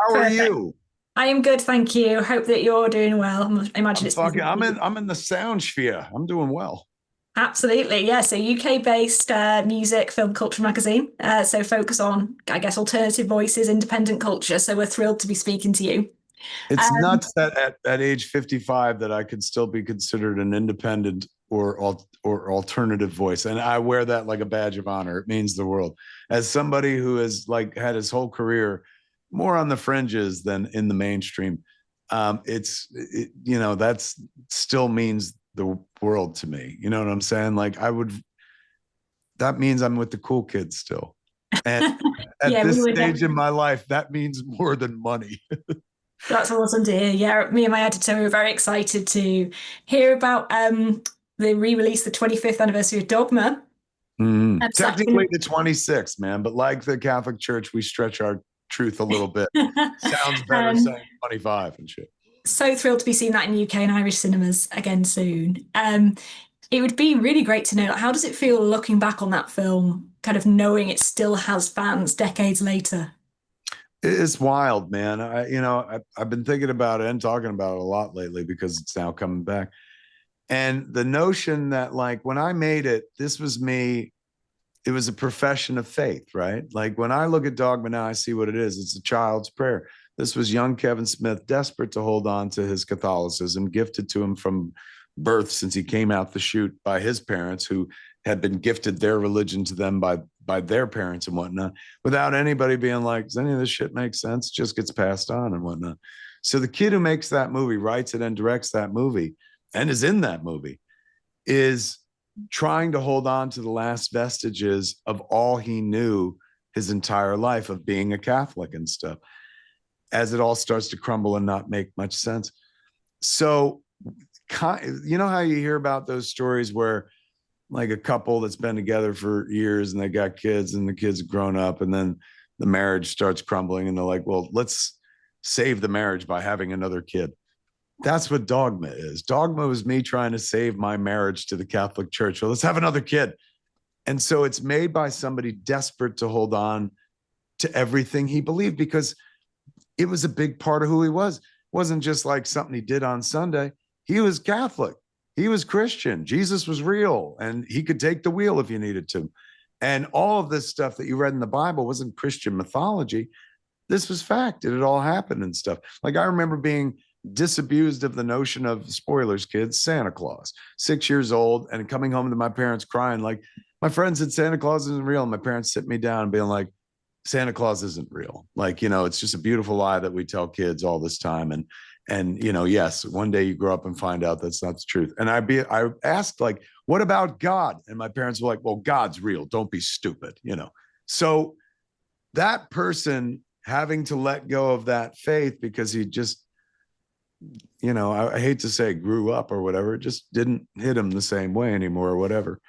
How are Perfect. you? I am good, thank you. Hope that you're doing well. I imagine I'm it's busy fucking. for you. I'm in the sound sphere. I'm doing well. Absolutely, yeah. So UK-based music, film culture magazine. So focus on, I guess, alternative voices, independent culture. So we're thrilled to be speaking to you. It's Um, nuts that at age 55 that I could still be considered an independent or alternative voice, and I wear that like a badge of honor. It means the world. As somebody who has like had his whole career more on the fringes than in the mainstream, that's still means the world to me. You know what I'm saying? Like I would. That means I'm with the cool kids still. And at yeah, we this were stage in definitely. my life, that means more than money. That's awesome to hear. Yeah, me and my editor we were very excited to hear about the re-release, the 25th anniversary of Dogma. So that's Technically, been the 26th, man, but like the Catholic Church, we stretch our truth a little bit. Sounds better um, saying 25 and shit. so thrilled to be seeing that in UK and Irish cinemas again soon. It would be really great to know, like, how does it feel looking back on that film, kind of knowing it still has fans decades later? It's wild, man. I've been thinking about it and talking about it a lot lately because it's now coming back. And the notion that, like, when I made it, this was me. It was a profession of faith, right? Like when I look at Dogma now, I see what it is. It's a child's prayer. This was young Kevin Smith, desperate to hold on to his Catholicism, gifted to him from birth since he came out the chute by his parents, who had been gifted their religion to them by their parents and whatnot, without anybody being like, does any of this shit make sense? It just gets passed on and whatnot. So the kid who makes that movie, writes it and directs that movie, and is in that movie, is trying to hold on to the last vestiges of all he knew his entire life of being a Catholic and stuff, as it all starts to crumble and not make much sense. So, you know how you hear about those stories where like a couple that's been together for years and they got kids and the kids grown up and then the marriage starts crumbling and they're like, well, let's save the marriage by having another kid. That's what Dogma is. Dogma was me trying to save my marriage to the Catholic Church. Well, let's have another kid. And so it's made by somebody desperate to hold on to everything he believed because it was a big part of who he was. It wasn't just like something he did on Sunday. He was Catholic. He was Christian. Jesus was real and he could take the wheel if you needed to. And all of this stuff that you read in the Bible wasn't Christian mythology. This was fact. It had all happened and stuff. Like I remember being disabused of the notion of, spoilers, kids, Santa Claus, 6 years old, and coming home to my parents crying, like, my friend said Santa Claus isn't real. And my parents sit me down and being like, Santa Claus isn't real. Like, it's just a beautiful lie that we tell kids all this time. And yes, one day you grow up and find out that's not the truth. And I asked, like, what about God? And my parents were like, well, God's real. Don't be stupid. So that person having to let go of that faith because he just, I hate to say grew up or whatever, it just didn't hit him the same way anymore or whatever.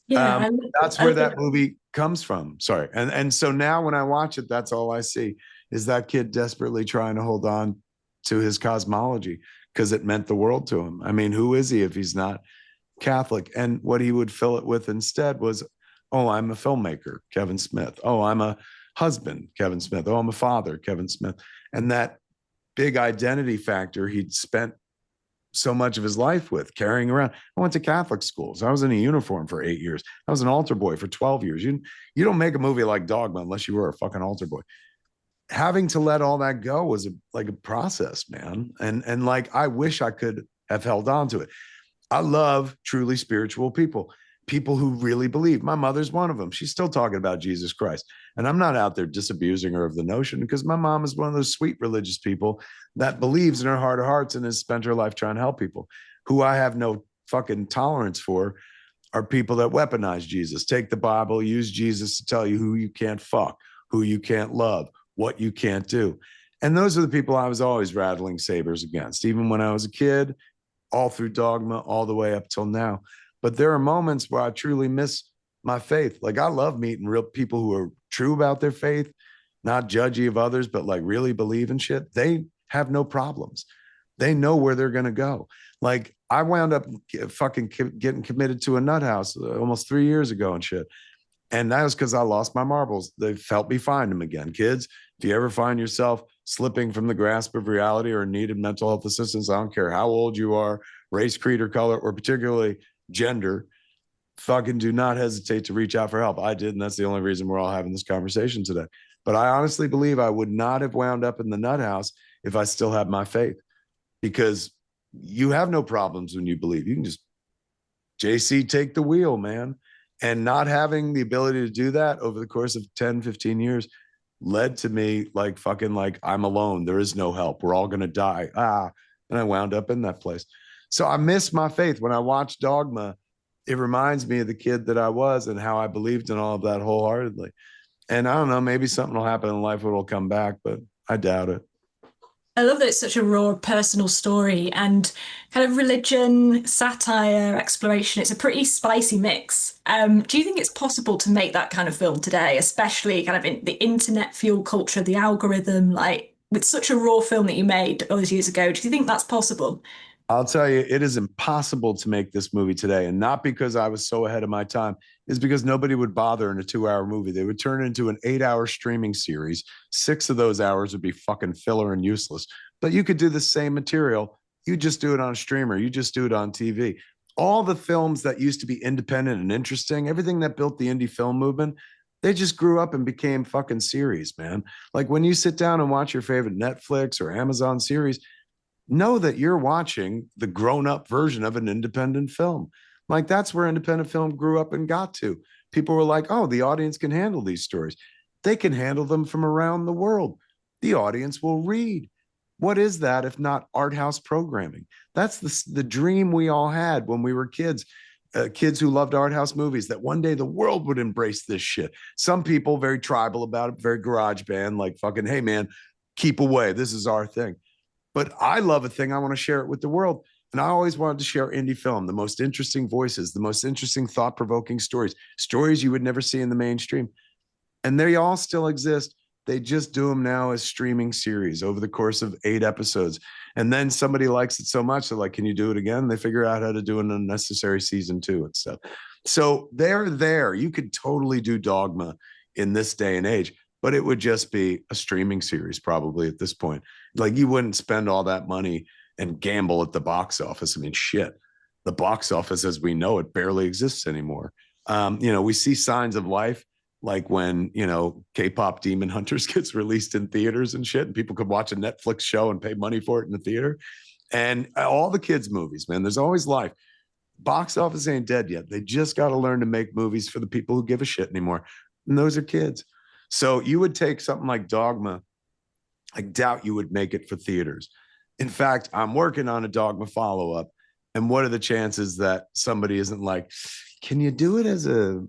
Yeah, Um, that's I where love that movie comes from. Sorry. And so now when I watch it, that's all I see is that kid desperately trying to hold on to his cosmology because it meant the world to him. I mean, who is he if he's not Catholic? And what he would fill it with instead was, oh, I'm a filmmaker, Kevin Smith. Oh, I'm a husband, Kevin Smith. Oh, I'm a father, Kevin Smith. And that big identity factor he'd spent so much of his life with carrying around. I went to Catholic schools. I was in a uniform for 8 years. I was an altar boy for 12 years. You don't make a movie like Dogma unless you were a fucking altar boy. Having to let all that go was like a process, man. And like I wish I could have held on to it. I love truly spiritual people, people who really believe. My mother's one of them. She's still talking about Jesus Christ. And I'm not out there disabusing her of the notion because my mom is one of those sweet religious people that believes in her heart of hearts and has spent her life trying to help people. Who I have no fucking tolerance for are people that weaponize Jesus, take the Bible, use Jesus to tell you who you can't fuck, who you can't love, what you can't do. And those are the people I was always rattling sabers against, even when I was a kid, all through Dogma, all the way up till now. But there are moments where I truly miss my faith. Like I love meeting real people who are true about their faith, not judgy of others, but like really believe in shit. They have no problems. They know where they're going to go. Like I wound up fucking getting committed to a nut house almost 3 years ago and shit. And that was because I lost my marbles. They've helped me find them again. Kids, if you ever find yourself slipping from the grasp of reality or needed mental health assistance, I don't care how old you are, race, creed, or color, or particularly gender, fucking do not hesitate to reach out for help. I did, and that's the only reason we're all having this conversation today. But I honestly believe I would not have wound up in the nut house if I still had my faith, because you have no problems when you believe. You can just, JC, take the wheel, man. And not having the ability to do that over the course of 10, 15 years led to me like fucking like, I'm alone. There is no help. We're all going to die. And I wound up in that place. So I miss my faith. When I watch Dogma, it reminds me of the kid that I was and how I believed in all of that wholeheartedly. And I don't know, maybe something will happen in life where it'll come back, but I doubt it. I love that it's such a raw personal story and kind of religion, satire, exploration. It's a pretty spicy mix. Do you think it's possible to make that kind of film today, especially kind of in the internet fuel culture, the algorithm, like with such a raw film that you made all those years ago? Do you think that's possible? I'll tell you, it is impossible to make this movie today. And not because I was so ahead of my time, is because nobody would bother in a 2-hour movie. They would turn it into an 8-hour streaming series. 6 of those hours would be fucking filler and useless. But you could do the same material. You just do it on a streamer. You just do it on TV. All the films that used to be independent and interesting, everything that built the indie film movement, they just grew up and became fucking series, man. Like when you sit down and watch your favorite Netflix or Amazon series, know that you're watching the grown-up version of an independent film. Like that's where independent film grew up and got to. People were like, oh, the audience can handle these stories. They can handle them from around the world. The audience will read. What is that if not art house programming? That's the dream we all had when we were kids. Kids who loved art house movies, that one day the world would embrace this shit. Some people very tribal about it, very garage band, like fucking, hey man, keep away. This is our thing. But I love a thing. I want to share it with the world. And I always wanted to share indie film, the most interesting voices, the most interesting thought-provoking stories you would never see in the mainstream. And they all still exist. They just do them now as streaming series over the course of 8 episodes. And then somebody likes it so much, they're like, can you do it again? They figure out how to do an unnecessary season 2 and stuff. So they're there. You could totally do Dogma in this day and age, but it would just be a streaming series probably at this point. Like you wouldn't spend all that money and gamble at the box office. I mean, shit, the box office as we know it barely exists anymore. We see signs of life, like when, K-pop Demon Hunters gets released in theaters and shit, and people could watch a Netflix show and pay money for it in the theater. And all the kids' movies, man, there's always life. Box office ain't dead yet. They just got to learn to make movies for the people who give a shit anymore. And those are kids. So you would take something like Dogma. I doubt you would make it for theaters. In fact, I'm working on a Dogma follow-up. And what are the chances that somebody isn't like, can you do it as a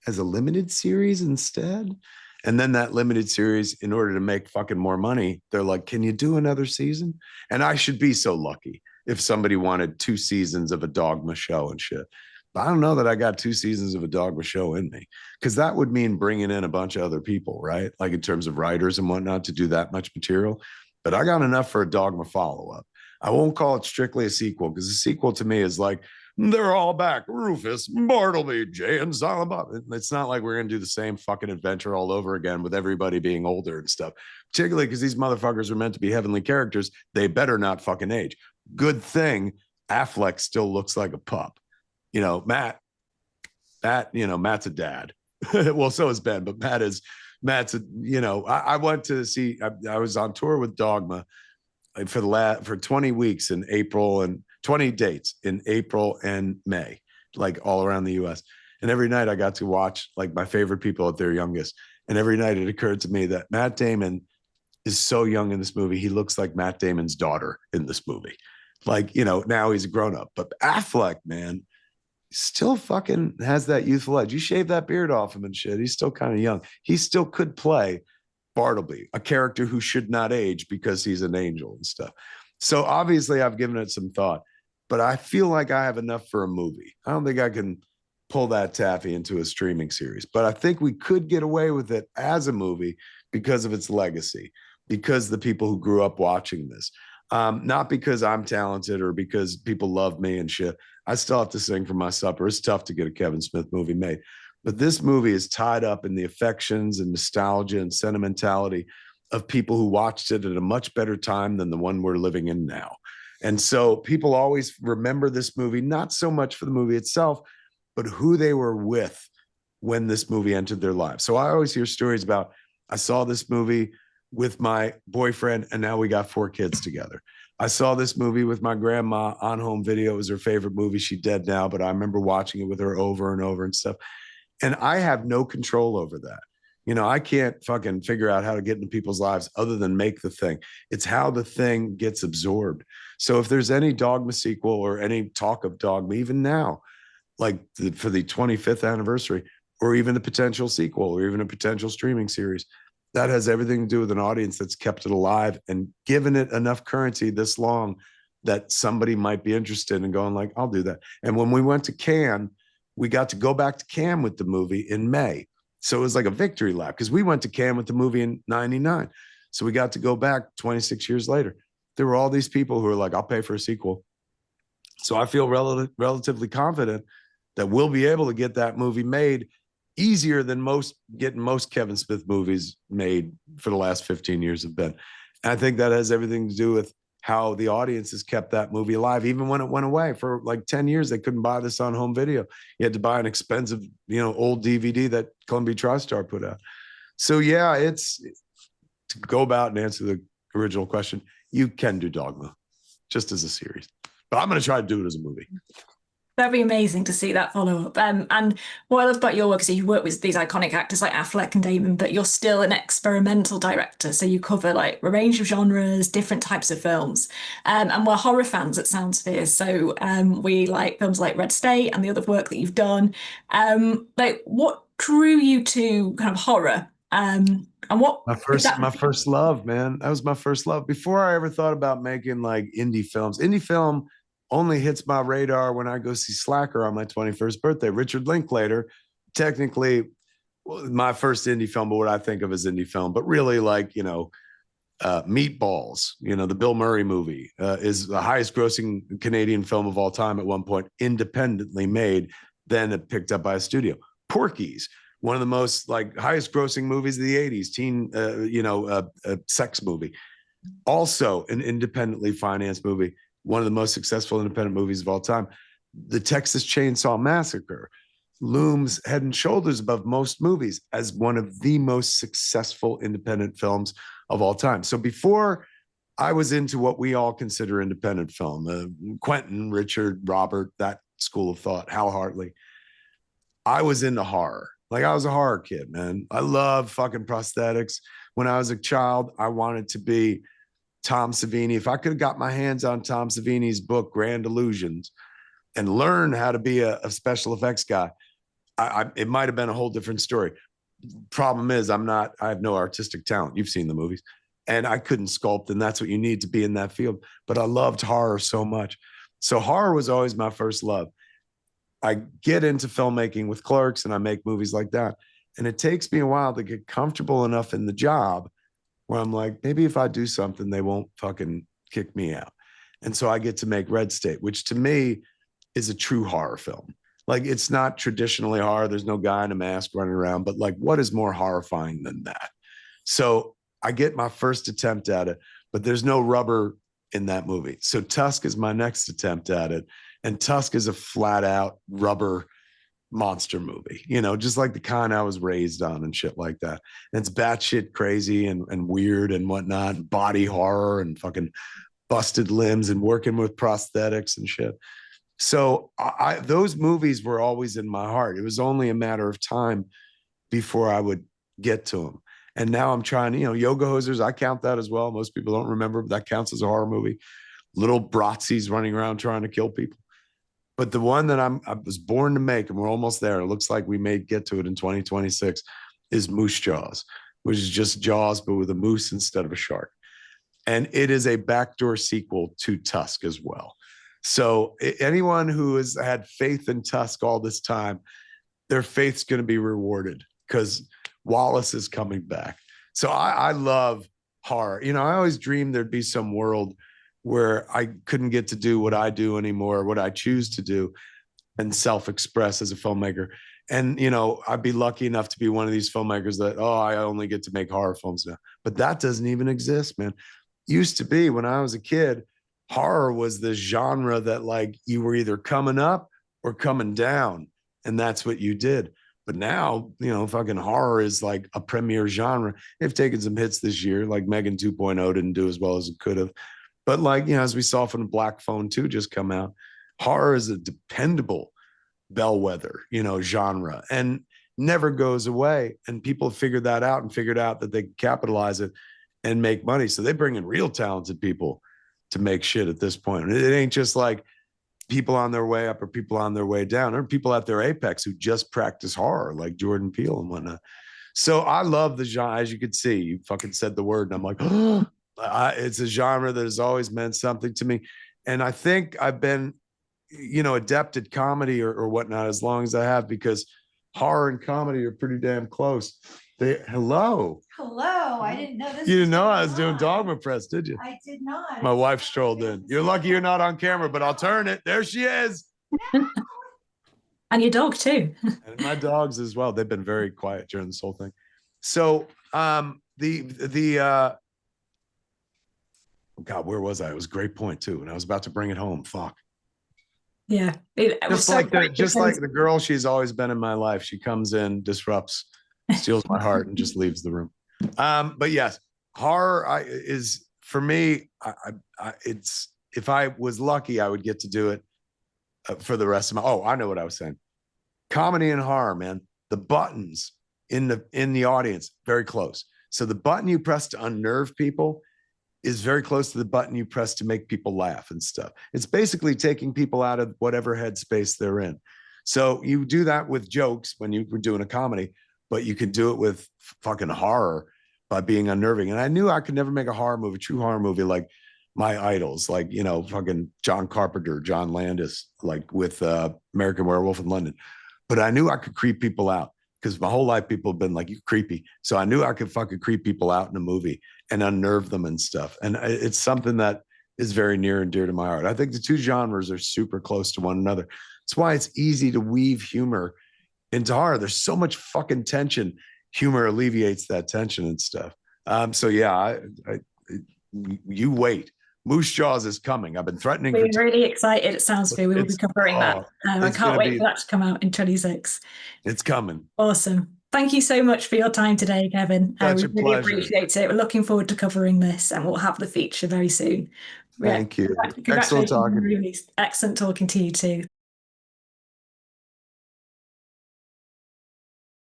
limited series instead? And then that limited series, in order to make fucking more money, they're like, can you do another season? And I should be so lucky if somebody wanted 2 seasons of a Dogma show and shit. But I don't know that I got 2 seasons of a Dogma show in me, because that would mean bringing in a bunch of other people, right? Like in terms of writers and whatnot to do that much material. But I got enough for a Dogma follow-up. I won't call it strictly a sequel, because a sequel to me is like, they're all back. Rufus, Bartleby, Jay, and Silent Bob. It's not like we're going to do the same fucking adventure all over again with everybody being older and stuff. Particularly because these motherfuckers are meant to be heavenly characters. They better not fucking age. Good thing Affleck still looks like a pup. Matt's a dad. Well, so is Ben, but I went to see, I was on tour with Dogma for 20 weeks in April, and 20 dates in April and May, like all around the US. And every night I got to watch like my favorite people at their youngest. And every night it occurred to me that Matt Damon is so young in this movie. He looks like Matt Damon's daughter in this movie. Like, now he's a grown up, but Affleck, man, still fucking has that youthful edge. You shave that beard off him and shit. He's still kind of young. He still could play Bartleby, a character who should not age because he's an angel and stuff. So obviously I've given it some thought, but I feel like I have enough for a movie. I don't think I can pull that taffy into a streaming series, but I think we could get away with it as a movie because of its legacy, because the people who grew up watching this, not because I'm talented or because people love me and shit. I still have to sing for my supper. It's tough to get a Kevin Smith movie made, but this movie is tied up in the affections and nostalgia and sentimentality of people who watched it at a much better time than the one we're living in now. And so people always remember this movie, not so much for the movie itself, but who they were with when this movie entered their lives. So I always hear stories about, I saw this movie with my boyfriend and now we got 4 kids together. I saw this movie with my grandma on home video. It was her favorite movie. She's dead now, but I remember watching it with her over and over and stuff. And I have no control over that. You know, I can't fucking figure out how to get into people's lives other than make the thing. It's how the thing gets absorbed. So if there's any Dogma sequel or any talk of Dogma, even now, like for the 25th anniversary, or even a potential sequel, or even a potential streaming series, that has everything to do with an audience that's kept it alive and given it enough currency this long that somebody might be interested in going like, I'll do that. And when we went to Cannes, we got to go back to Cannes with the movie in May. So it was like a victory lap because we went to Cannes with the movie in 99. So we got to go back 26 years later. There were all these people who were like, I'll pay for a sequel. So I feel relatively confident that we'll be able to get that movie made easier than getting most Kevin Smith movies made for the last 15 years have been. And I think that has everything to do with how the audience has kept that movie alive. Even when it went away for like 10 years, they couldn't buy this on home video. You had to buy an expensive, old DVD that Columbia TriStar put out. So yeah, it's to go about and answer the original question. You can do Dogma just as a series, but I'm going to try to do it as a movie. That'd be amazing to see that follow up. And what I love about your work is you work with these iconic actors like Affleck and Damon, but you're still an experimental director. So you cover like a range of genres, different types of films. And we're horror fans at Soundsphere. So we like films like Red State and the other work that you've done. Like what drew you to kind of horror? And what my first love, man. That was my first love. Before I ever thought about making like indie films. Indie film only hits my radar when I go see Slacker on my 21st birthday. Richard Linklater, technically my first indie film, but what I think of as indie film, but really like, Meatballs, the Bill Murray movie is the highest grossing Canadian film of all time at one point, independently made, then it picked up by a studio. Porky's, one of the most like highest grossing movies of the 80s, teen, sex movie. Also an independently financed movie. One of the most successful independent movies of all time. The Texas Chainsaw Massacre looms head and shoulders above most movies as one of the most successful independent films of all time. So before I was into what we all consider independent film, Quentin, Richard, Robert, that school of thought, Hal Hartley, I was into horror. Like I was a horror kid, man. I love fucking prosthetics. When I was a child, I wanted to be Tom Savini. If I could have got my hands on Tom Savini's book, Grand Illusions, and learn how to be a special effects guy, it might have been a whole different story. Problem is, I have no artistic talent. You've seen the movies. And I couldn't sculpt, and that's what you need to be in that field. But I loved horror so much. So horror was always my first love. I get into filmmaking with Clerks, and I make movies like that. And it takes me a while to get comfortable enough in the job where I'm like, maybe if I do something, they won't fucking kick me out. And so I get to make Red State, which to me is a true horror film. Like it's not traditionally horror. There's no guy in a mask running around, but like what is more horrifying than that? So I get my first attempt at it, but there's no rubber in that movie. So Tusk is my next attempt at it. And Tusk is a flat out rubber monster movie, just like the kind I was raised on and shit like that. And it's batshit crazy and weird and whatnot, body horror and fucking busted limbs and working with prosthetics and shit. So those movies were always in my heart. It was only a matter of time before I would get to them. And now I'm trying to, Yoga Hosers, I count that as well. Most people don't remember, but that counts as a horror movie. Little Bratzies running around trying to kill people. But the one that I was born to make, and we're almost there, it looks like we may get to it in 2026, is Moose Jaws, which is just Jaws, but with a moose instead of a shark. And it is a backdoor sequel to Tusk as well. So anyone who has had faith in Tusk all this time, their faith's going to be rewarded because Wallace is coming back. So I love horror. I always dreamed there'd be some world where I couldn't get to do what I do anymore, what I choose to do and self-express as a filmmaker. And I'd be lucky enough to be one of these filmmakers that, oh, I only get to make horror films now. But that doesn't even exist, man. Used to be when I was a kid, horror was the genre that like you were either coming up or coming down, and that's what you did. But now, fucking horror is like a premier genre. They've taken some hits this year, like Megan 2.0 didn't do as well as it could have. But like, as we saw from the Black Phone 2 just come out, horror is a dependable bellwether, genre, and never goes away. And people have figured that out and figured out that they can capitalize it and make money. So they bring in real talented people to make shit at this point. It ain't just like people on their way up or people on their way down. There are people at their apex who just practice horror, like Jordan Peele and whatnot. So I love the genre. As you could see, you fucking said the word, and I'm like, oh, it's a genre that has always meant something to me. And I think I've been, adept at comedy or whatnot as long as I have, because horror and comedy are pretty damn close. Hello. Hello. I didn't know this. You didn't know I was doing Dogma Press, did you? I did not. My wife strolled in. You're lucky you're not on camera, but I'll turn it. There she is. And your dog too. And my dogs as well. They've been very quiet during this whole thing. So God, where was I? It was a great point too. And I was about to bring it home. Fuck. Yeah. Just like the girl she's always been in my life. She comes in, disrupts, steals my heart, and just leaves the room. But yes, horror is for me. It's, if I was lucky, I would get to do it for the rest of my. Oh, I know what I was saying. Comedy and horror, man. The buttons in the audience very close. So the button you press to unnerve people is very close to the button you press to make people laugh and stuff. It's basically taking people out of whatever headspace they're in. So you do that with jokes when you were doing a comedy, but you could do it with fucking horror by being unnerving. And I knew I could never make a horror movie, true horror movie, like my idols, like, fucking John Carpenter, John Landis, like with American Werewolf in London. But I knew I could creep people out, because my whole life people have been like, you creepy. So I knew I could fucking creep people out in a movie and unnerve them and stuff. And it's something that is very near and dear to my heart. I think the two genres are super close to one another. That's why it's easy to weave humor into horror. There's so much fucking tension. Humor alleviates that tension and stuff. So yeah, you wait. Moose Jaws is coming. I've been threatening. We're really excited at Soundsby. We will be covering that. I can't wait for that to come out in 26. It's coming. Awesome. Thank you so much for your time today, Kevin. We really appreciate it. We're looking forward to covering this, and we'll have the feature very soon. Thank you. Excellent talking. Excellent talking to you too.